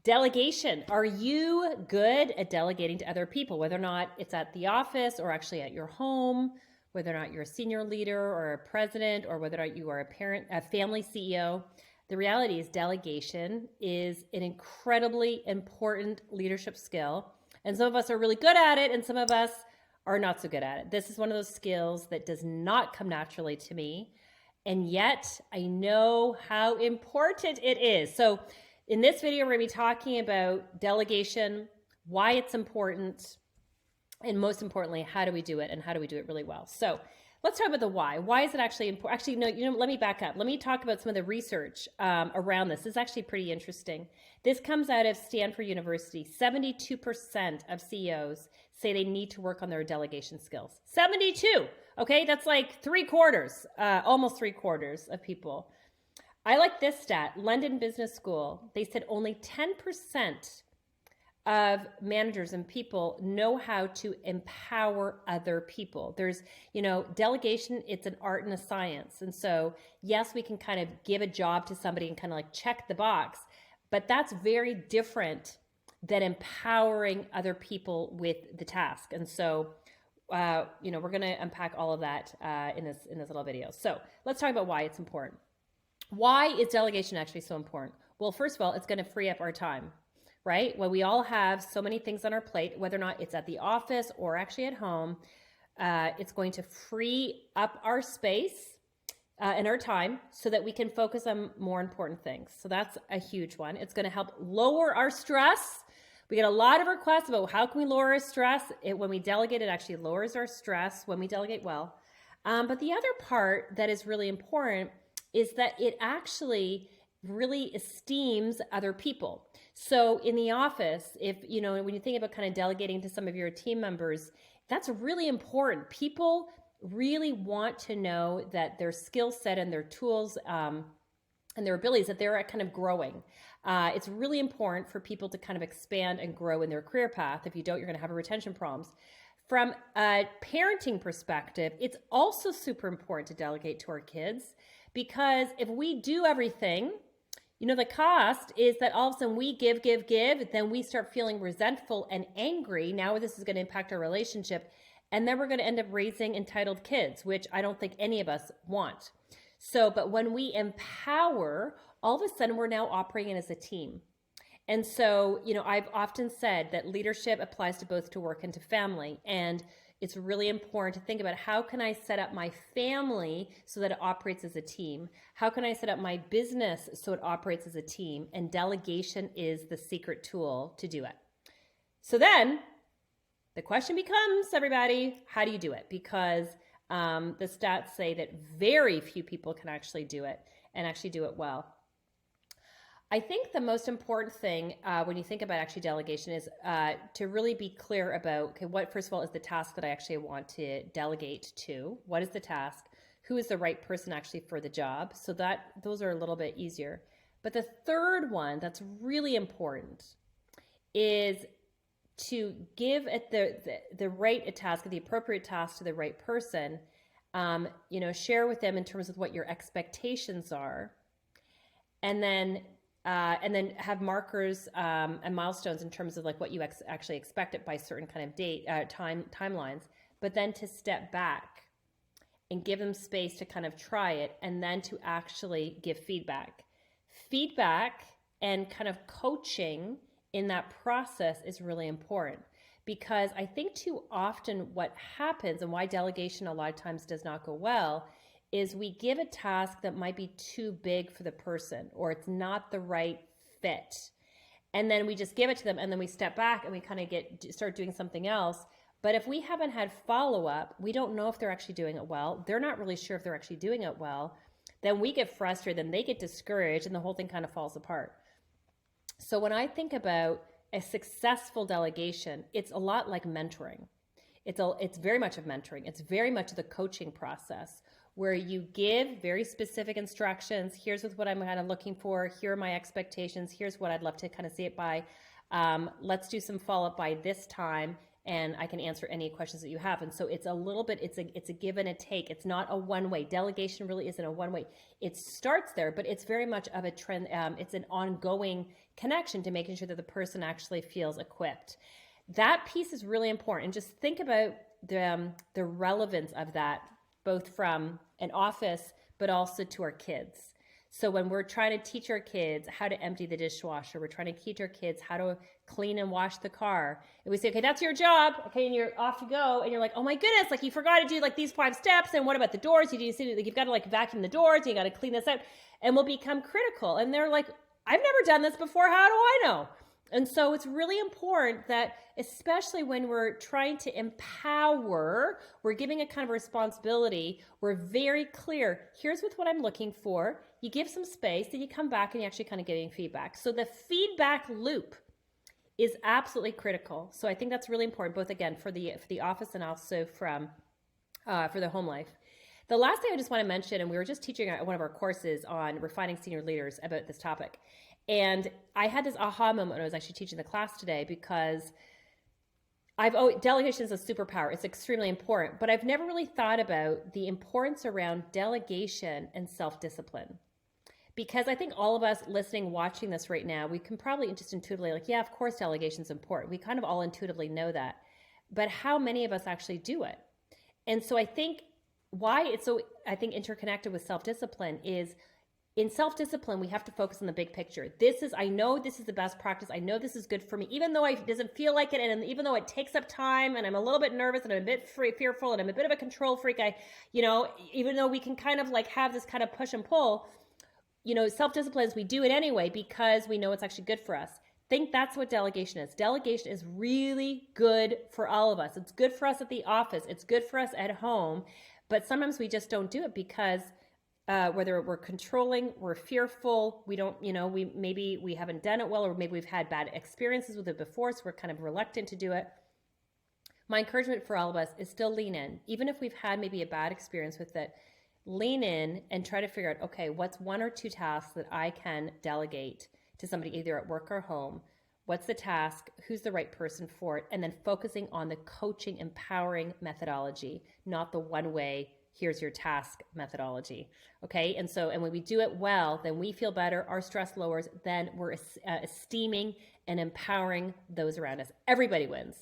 Delegation. Are you good at delegating to other people, whether or not it's at the office or actually at your home, whether or not you're a senior leader or a president, or whether or not you are a family CEO? The reality is delegation is an incredibly important leadership skill. And some of us are really good at it, and some of us are not so good at it. This is one of those skills that does not come naturally to me. And yet I know how important it is. So in this video, we're going to be talking about delegation, why it's important, and most importantly, how do we do it, and how do we do it really well. So let's talk about the why. Why is it actually important? Actually, no, let me back up. Let me talk about some of the research around this. This is actually pretty interesting. This comes out of Stanford University. 72% of CEOs say they need to work on their delegation skills. 72, okay? That's like almost three quarters of people. I like this stat. London Business School, they said only 10% of managers and people know how to empower other people. There's, delegation, it's an art and a science. And so, yes, we can kind of give a job to somebody and kind of like check the box, but that's very different than empowering other people with the task. And so, we're going to unpack all of that in this little video. So let's talk about why it's important. Why is delegation actually so important? Well, first of all, it's going to free up our time, right? When we all have so many things on our plate, whether or not it's at the office or actually at home, it's going to free up our space and our time so that we can focus on more important things. So that's a huge one. It's going to help lower our stress. We get a lot of requests about how can we lower our stress. When we delegate, it actually lowers our stress when we delegate well. But the other part that is really important is that it actually really esteems other people. So in the office, when you think about kind of delegating to some of your team members, that's really important. People really want to know that their skill set and their tools and their abilities, that they're kind of growing. It's really important for people to kind of expand and grow in their career path. If you don't, you're going to have retention problems. From a parenting perspective, it's also super important to delegate to our kids, because if we do everything, the cost is that all of a sudden we give, then we start feeling resentful and angry. Now this is going to impact our relationship, and then we're going to end up raising entitled kids, which I don't think any of us want. So, but when we empower, all of a sudden we're now operating as a team. And so, I've often said that leadership applies to both to work and to family. And it's really important to think about, how can I set up my family so that it operates as a team? How can I set up my business so it operates as a team? And delegation is the secret tool to do it. So then the question becomes, everybody, how do you do it? Because the stats say that very few people can actually do it and actually do it well. I think the most important thing when you think about actually delegation is to really be clear about, okay, what first of all is the task that I actually want to delegate to? What is the task? Who is the right person actually for the job? So those are a little bit easier. But the third one that's really important is to give the right task, the appropriate task to the right person. Share with them in terms of what your expectations are, and then have markers and milestones in terms of like what you actually expect it by certain kind of timelines, but then to step back and give them space to kind of try it, and then to actually give feedback and kind of coaching in that process is really important. Because I think too often what happens, and why delegation a lot of times does not go well, is we give a task that might be too big for the person, or it's not the right fit. And then we just give it to them, and then we step back and we kind of start doing something else. But if we haven't had follow-up, we don't know if they're actually doing it well. They're not really sure if they're actually doing it well. Then we get frustrated, then they get discouraged, and the whole thing kind of falls apart. So when I think about a successful delegation, it's a lot like mentoring. It's very much of mentoring. It's very much the coaching process, where you give very specific instructions. Here's what I'm kind of looking for. Here are my expectations. Here's what I'd love to kind of see it by. Let's do some follow-up by this time. and I can answer any questions that you have. And so it's a little bit, it's a give and a take. It's not a one way. Delegation really isn't a one way. It starts there, but it's very much of a trend. It's an ongoing connection to making sure that the person actually feels equipped. That piece is really important. And just think about the relevance of that, both from an office, but also to our kids. So when we're trying to teach our kids how to empty the dishwasher, we're trying to teach our kids how to clean and wash the car, and we say, okay, that's your job. Okay, and you're off to go, and you're like, oh my goodness, like you forgot to do like these 5 steps, and what about the doors? You've got to like vacuum the doors, and you got to clean this out, and we'll become critical. And they're like, I've never done this before. How do I know? And so it's really important that, especially when we're trying to empower, we're giving a kind of responsibility, we're very clear, here's what I'm looking for. You give some space, then you come back and you actually kind of giving feedback. So the feedback loop is absolutely critical. So I think that's really important, both again for the office and also for the home life. The last thing I just want to mention, and we were just teaching at one of our courses on refining senior leaders about this topic. And I had this aha moment when I was actually teaching the class today, because delegation is a superpower. It's extremely important, but I've never really thought about the importance around delegation and self-discipline. Because I think all of us listening, watching this right now, we can probably just intuitively like, yeah, of course delegation is important. We kind of all intuitively know that. But how many of us actually do it? And so I think why it's so, interconnected with self-discipline is, in self-discipline, we have to focus on the big picture. I know this is the best practice. I know this is good for me, even though it doesn't feel like it. And even though it takes up time and I'm a little bit nervous and I'm a bit fearful and I'm a bit of a control freak, even though we can kind of like have this kind of push and pull, self-discipline is we do it anyway because we know it's actually good for us. I think that's what delegation is. Delegation is really good for all of us. It's good for us at the office. It's good for us at home. But sometimes we just don't do it because whether we're controlling, we're fearful, we don't, maybe we haven't done it well, or maybe we've had bad experiences with it before, so we're kind of reluctant to do it. My encouragement for all of us is still lean in. Even if we've had maybe a bad experience with it, lean in and try to figure out, okay, what's 1 or 2 tasks that I can delegate to somebody either at work or home? What's the task? Who's the right person for it? And then focusing on the coaching, empowering methodology, not the one way, here's your task methodology. Okay. And when we do it well, then we feel better, our stress lowers, then we're esteeming and empowering those around us. Everybody wins.